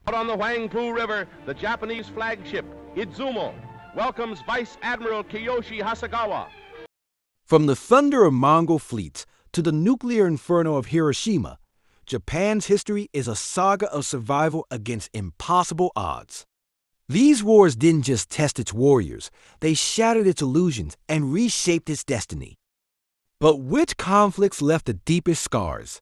Out on the Huangpu River, the Japanese flagship, Izumo, welcomes Vice Admiral Kiyoshi Hasegawa. From the thunder of Mongol fleets to the nuclear inferno of Hiroshima, Japan's history is a saga of survival against impossible odds. These wars didn't just test its warriors, they shattered its illusions and reshaped its destiny. But which conflicts left the deepest scars?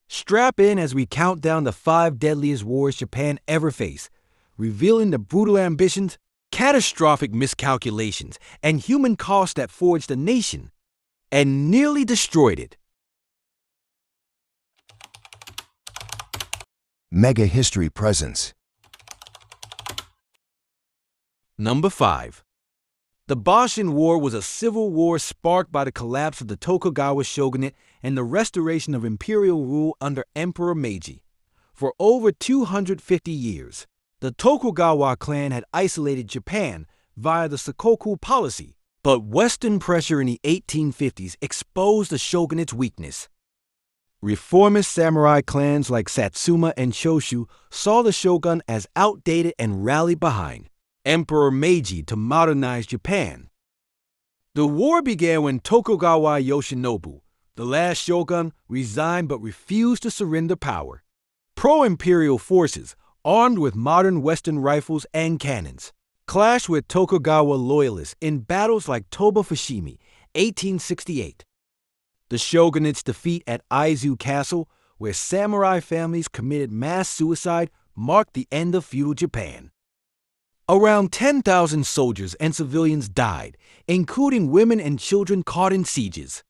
Strap in as we count down the 5 deadliest wars Japan ever faced, revealing the brutal ambitions, catastrophic miscalculations, and human cost that forged a nation and nearly destroyed it. Mega History Presents. Number 5. The Boshin War was a civil war sparked by the collapse of the Tokugawa shogunate and the restoration of imperial rule under Emperor Meiji. For over 250 years, the Tokugawa clan had isolated Japan via the Sakoku policy, but Western pressure in the 1850s exposed the shogunate's weakness. Reformist samurai clans like Satsuma and Choshu saw the shogun as outdated and rallied behind Emperor Meiji to modernize Japan. The war began when Tokugawa Yoshinobu, the last shogun, resigned but refused to surrender power. Pro-imperial forces, armed with modern Western rifles and cannons, clashed with Tokugawa loyalists in battles like Toba Fushimi, 1868. The shogunate's defeat at Aizu Castle, where samurai families committed mass suicide, marked the end of feudal Japan. Around 10,000 soldiers and civilians died, including women and children caught in sieges.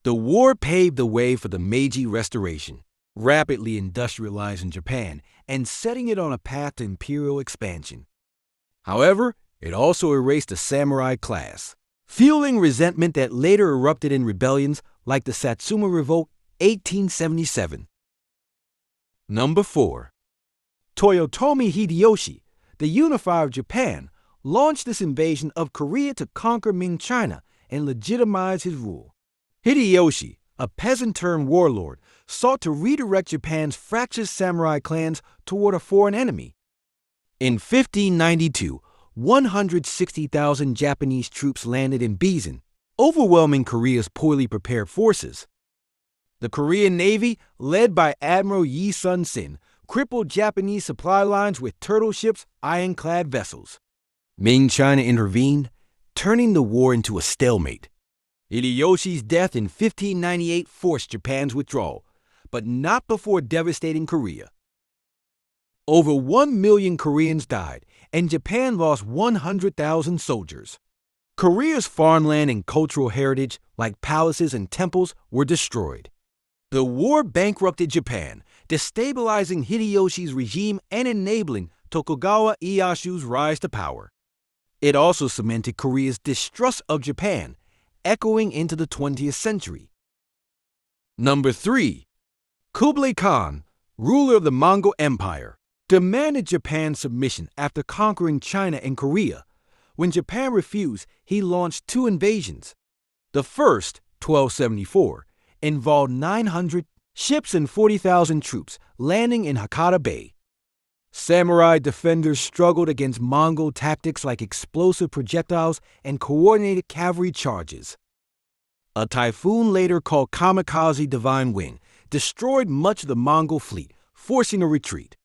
The war paved the way for the Meiji Restoration, rapidly industrializing Japan and setting it on a path to imperial expansion. However, it also erased the samurai class, fueling resentment that later erupted in rebellions like the Satsuma Revolt, 1877. Number 4. Toyotomi Hideyoshi, the unifier of Japan, launched this invasion of Korea to conquer Ming China and legitimize his rule. Hideyoshi, a peasant-turned warlord, sought to redirect Japan's fractious samurai clans toward a foreign enemy. In 1592, 160,000 Japanese troops landed in Bizen, overwhelming Korea's poorly prepared forces. The Korean Navy, led by Admiral Yi Sun-sin, crippled Japanese supply lines with turtle ships, ironclad vessels. Ming China intervened, turning the war into a stalemate. Hideyoshi's death in 1598 forced Japan's withdrawal, but not before devastating Korea. Over 1 million Koreans died, and Japan lost 100,000 soldiers. Korea's farmland and cultural heritage, like palaces and temples, were destroyed. The war bankrupted Japan, destabilizing Hideyoshi's regime and enabling Tokugawa Ieyasu's rise to power. It also cemented Korea's distrust of Japan, echoing into the 20th century. Number 3. Kublai Khan, ruler of the Mongol Empire, demanded Japan's submission after conquering China and Korea. When Japan refused, he launched 2 invasions. The first, 1274, involved 900 ships and 40,000 troops landing in Hakata Bay. Samurai defenders struggled against Mongol tactics like explosive projectiles and coordinated cavalry charges. A typhoon later called Kamikaze Divine Wind destroyed much of the Mongol fleet, forcing a retreat.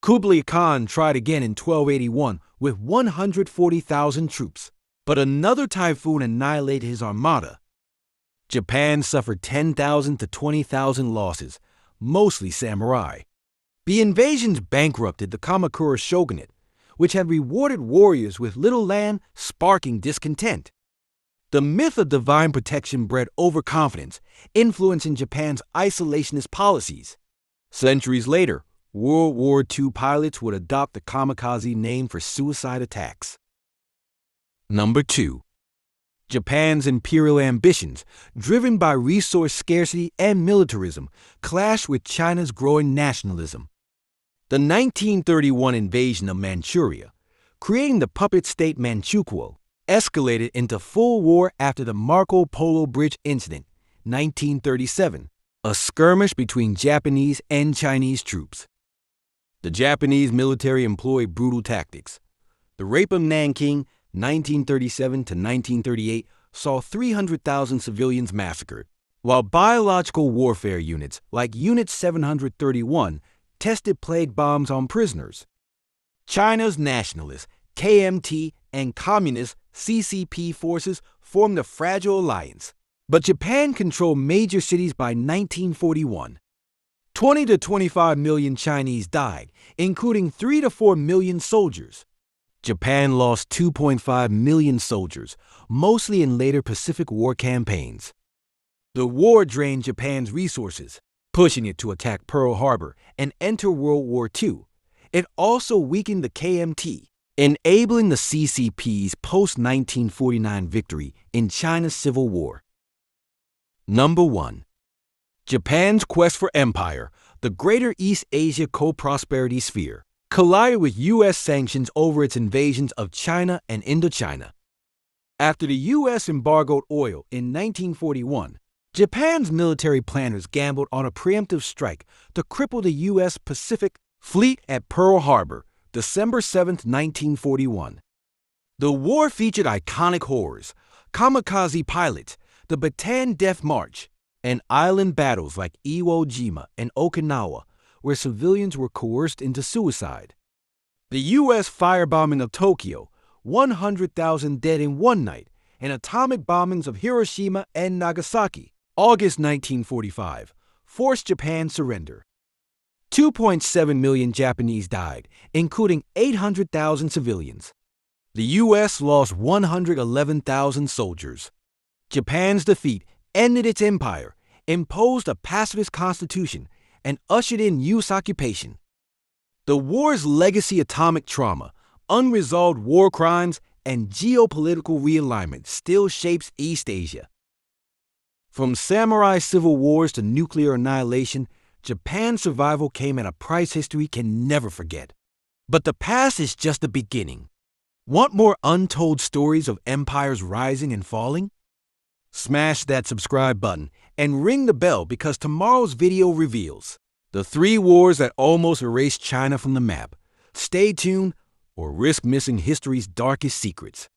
Kublai Khan tried again in 1281 with 140,000 troops, but another typhoon annihilated his armada. Japan suffered 10,000 to 20,000 losses, mostly samurai. The invasions bankrupted the Kamakura shogunate, which had rewarded warriors with little land, sparking discontent. The myth of divine protection bred overconfidence, influencing Japan's isolationist policies. Centuries later, World War II pilots would adopt the kamikaze name for suicide attacks. Number 2. Japan's imperial ambitions, driven by resource scarcity and militarism, clashed with China's growing nationalism. The 1931 invasion of Manchuria, creating the puppet state Manchukuo, escalated into full war after the Marco Polo Bridge incident, 1937, a skirmish between Japanese and Chinese troops. The Japanese military employed brutal tactics. The Rape of Nanking, 1937 to 1938, saw 300,000 civilians massacred, while biological warfare units like Unit 731 tested plague bombs on prisoners. China's nationalist, KMT, and communist, CCP forces formed a fragile alliance, but Japan controlled major cities by 1941. 20 to 25 million Chinese died, including 3 to 4 million soldiers. Japan lost 2.5 million soldiers, mostly in later Pacific War campaigns. The war drained Japan's resources, pushing it to attack Pearl Harbor and enter World War II. It also weakened the KMT, enabling the CCP's post-1949 victory in China's Civil War. Number 1. Japan's quest for empire, the Greater East Asia Co-Prosperity Sphere, collided with U.S. sanctions over its invasions of China and Indochina. After the U.S. embargoed oil in 1941, Japan's military planners gambled on a preemptive strike to cripple the U.S. Pacific Fleet at Pearl Harbor, December 7, 1941. The war featured iconic horrors, Kamikaze pilots, the Bataan Death March, and island battles like Iwo Jima and Okinawa, where civilians were coerced into suicide. The U.S. firebombing of Tokyo, 100,000 dead in one night, and atomic bombings of Hiroshima and Nagasaki, August 1945, forced Japan's surrender. 2.7 million Japanese died, including 800,000 civilians. The U.S. lost 111,000 soldiers. Japan's defeat ended its empire, imposed a pacifist constitution, and ushered in U.S. occupation. The war's legacy, atomic trauma, unresolved war crimes, and geopolitical realignment still shapes East Asia. From samurai civil wars to nuclear annihilation, Japan's survival came at a price history can never forget. But the past is just the beginning. Want more untold stories of empires rising and falling? Smash that subscribe button and ring the bell because tomorrow's video reveals the 3 wars that almost erased China from the map. Stay tuned or risk missing history's darkest secrets.